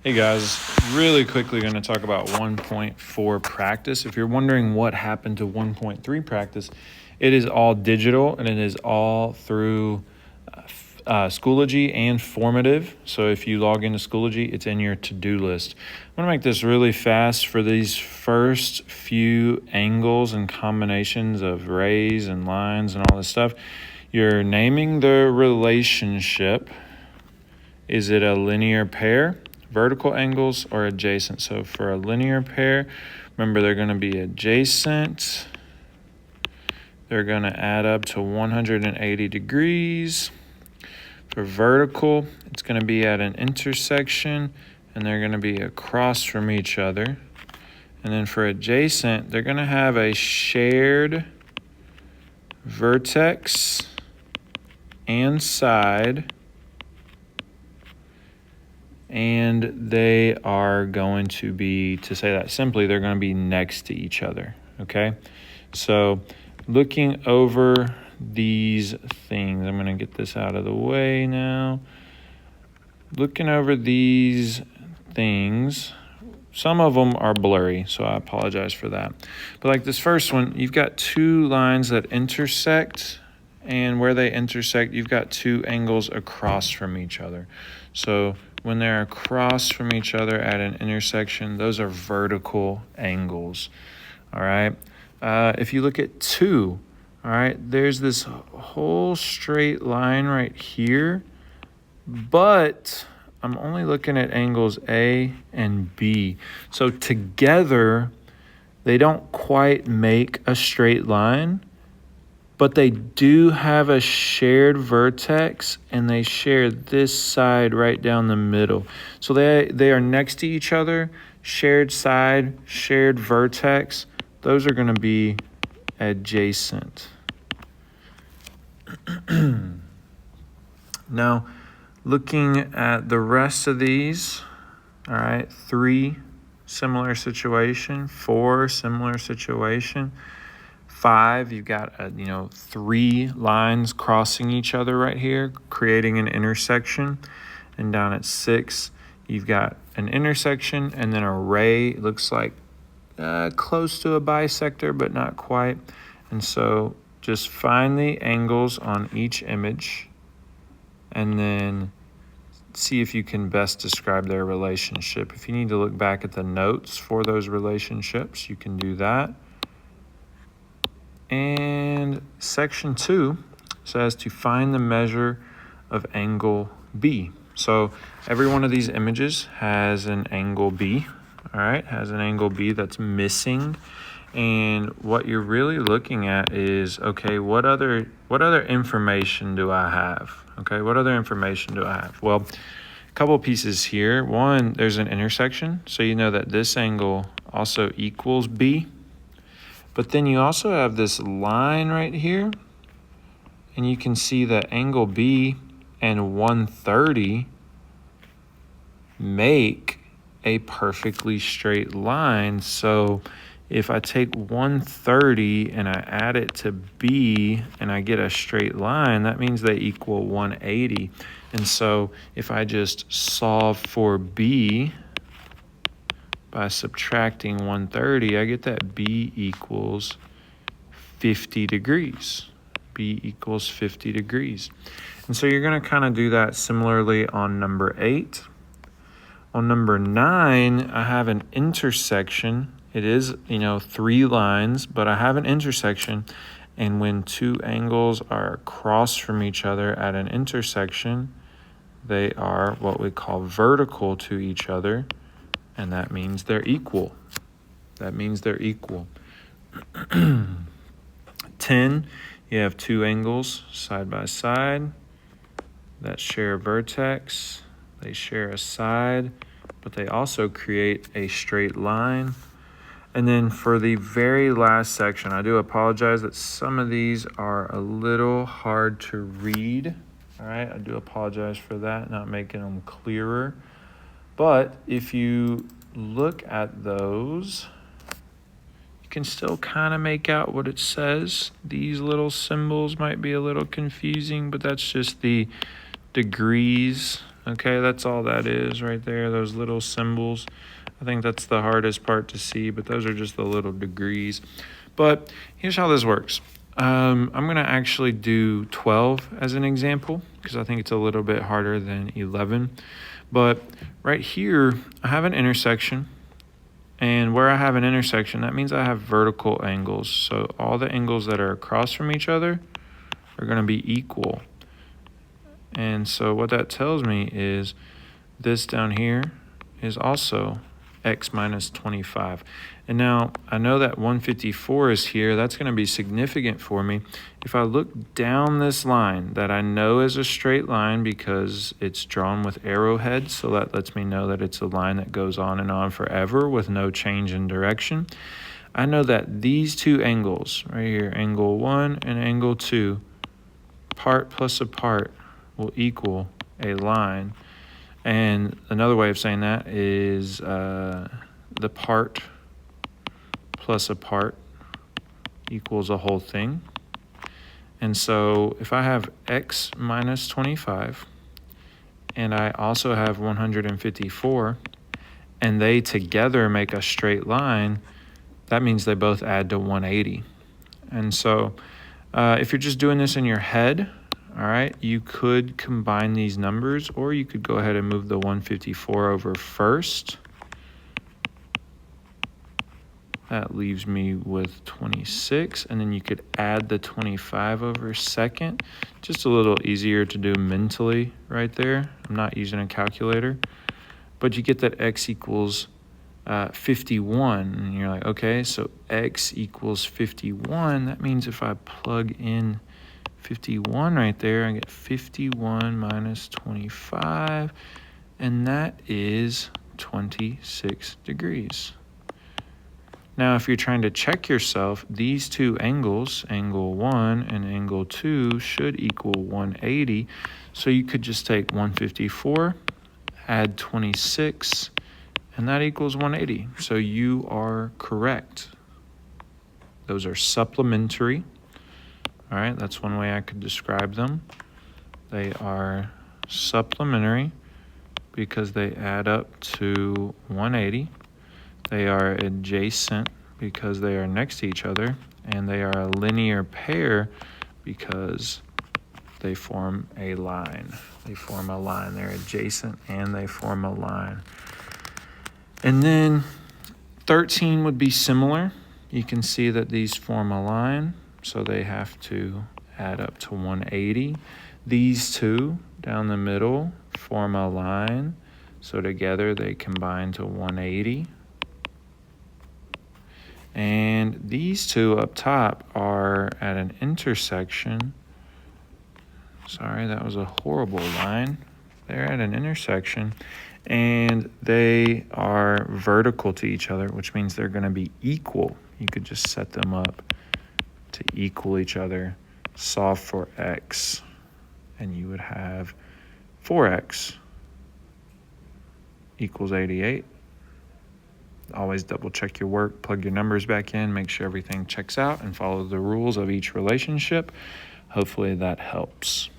Hey guys, really quickly going to talk about 1.4 practice. If you're wondering what happened to 1.3 practice, it is all digital and it is all through Schoology and Formative. So if you log into Schoology, it's in your to-do list. I'm going to make this really fast for these first few angles and combinations of rays and lines and all this stuff. You're naming the relationship. Is it a linear pair? Vertical angles or adjacent? So for a linear pair, remember they're going to be adjacent. They're going to add up to 180 degrees. For vertical, it's going to be at an intersection and they're going to be across from each other. And then for adjacent, they're going to have a shared vertex and side. And they are going to be, to say that simply, they're going to be next to each other, okay? So looking over these things, I'm going to get this out of the way now. Looking over these things, some of them are blurry, so I apologize for that. But like this first one, you've got two lines that intersect, and where they intersect, you've got two angles across from each other. So when they're across from each other at an intersection, those are vertical angles, all right? If you look at 2, all right, there's this whole straight line right here, but I'm only looking at angles A and B. So together, they don't quite make a straight line, but they do have a shared vertex and they share this side right down the middle. So they are next to each other, shared side, shared vertex. Those are going to be adjacent. Now, looking at the rest of these, all right, 3, similar situation, 4, similar situation. 5, you've got 3 lines crossing each other right here, creating an intersection. And down at 6, you've got an intersection and then a ray. It looks like close to a bisector, but not quite. And so just find the angles on each image and then see if you can best describe their relationship. If you need to look back at the notes for those relationships, you can do that. And section 2 says to find the measure of angle B. So every one of these images has an angle B, all right, has an angle B that's missing. And what you're really looking at is, okay, what other information do I have? Okay, what other information do I have? Well, a couple of pieces here. One, there's an intersection, so you know that this angle also equals B. But then you also have this line right here, and you can see that angle B and 130 make a perfectly straight line. So if I take 130 and I add it to B and I get a straight line, that means they equal 180. And so if I just solve for B, by subtracting 130, I get that B equals 50 degrees. B equals 50 degrees. And so you're going to kind of do that similarly on number 8. On number 9, I have an intersection. It is, 3 lines, but I have an intersection. And when 2 angles are across from each other at an intersection, they are what we call vertical to each other. And that means they're equal. 10, you have 2 angles side by side that share a vertex. They share a side, but they also create a straight line. And then for the very last section, I do apologize that some of these are a little hard to read. All right, I do apologize for that, not making them clearer. But if you look at those, you can still kind of make out what it says. These little symbols might be a little confusing, but that's just the degrees Okay, that's all that is right there, those little symbols. I think that's the hardest part to see, but those are just the little degrees. But here's how this works. I'm going to actually do 12 as an example because I think it's a little bit harder than 11. But right here, I have an intersection. And where I have an intersection, that means I have vertical angles. So all the angles that are across from each other are going to be equal. And so what that tells me is this down here is also x minus 25. And now I know that 154 is here. That's going to be significant for me. If I look down this line that I know is a straight line because it's drawn with arrowheads, so that lets me know that it's a line that goes on and on forever with no change in direction. I know that these two angles right here, angle 1 and angle 2, part plus a part will equal a line. And another way of saying that is the part plus a part equals a whole thing. And so if I have x minus 25 and I also have 154 and they together make a straight line, that means they both add to 180. And so if you're just doing this in your head, all right, you could combine these numbers, or you could go ahead and move the 154 over first. That leaves me with 26, and then you could add the 25 over second. Just a little easier to do mentally right there. I'm not using a calculator. But you get that x equals 51, and you're like, okay, so x equals 51. That means if I plug in 51 right there, I get 51 minus 25, and that is 26 degrees. Now, if you're trying to check yourself, these two angles, angle 1 and angle 2, should equal 180. So you could just take 154, add 26, and that equals 180. So you are correct. Those are supplementary. All right, that's one way I could describe them. They are supplementary because they add up to 180. They are adjacent because they are next to each other. And they are a linear pair because they form a line. They form a line. They're adjacent and they form a line. And then 13 would be similar. You can see that these form a line. So they have to add up to 180. These two down the middle form a line. So together they combine to 180. And these two up top are at an intersection. Sorry, that was a horrible line. They're at an intersection and they are vertical to each other, which means they're going to be equal. You could just set them up to equal each other, solve for x, and you would have 4x equals 88. Always double check your work, plug your numbers back in, make sure everything checks out, and follow the rules of each relationship. Hopefully that helps.